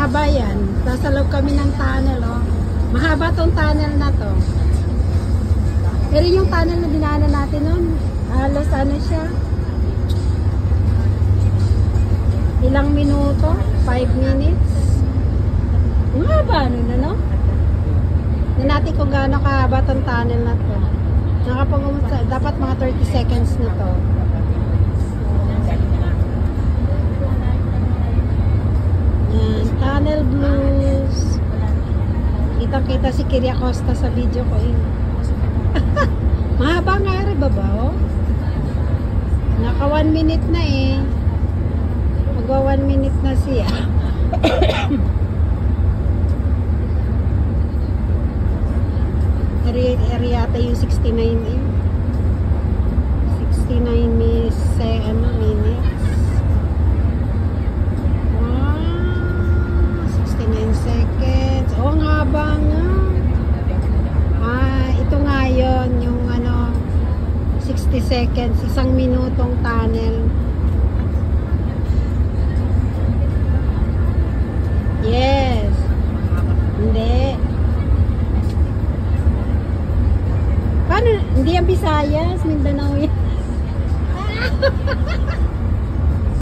mahaba yan. Nasa loob kami ng tunnel, oh. Mahaba tong tunnel na to. Pero yung tunnel na dinaanan natin nun, halos ano siya, ilang minuto? 5 minutes? Mahaba nun, ano? Na natin kung gaano kahaba tong tunnel na to. Dapat mga 30 seconds na to. Yan, tunnel blues. Kitang-kita si Kiria Costa sa video ko eh. Mahaba nga rin baba, oh. Naka 1 minute na eh. Magwa 1 minute na siya. Area ata yung 69 eh. 69 minutes. Wow, 69 seconds. Oh, ang haba nga. Ito nga yun, yung ano, 60 seconds, 1 minutong tunnel. Yes. Hindi. Paano? Hindi yan Visayas, Mindanao yan.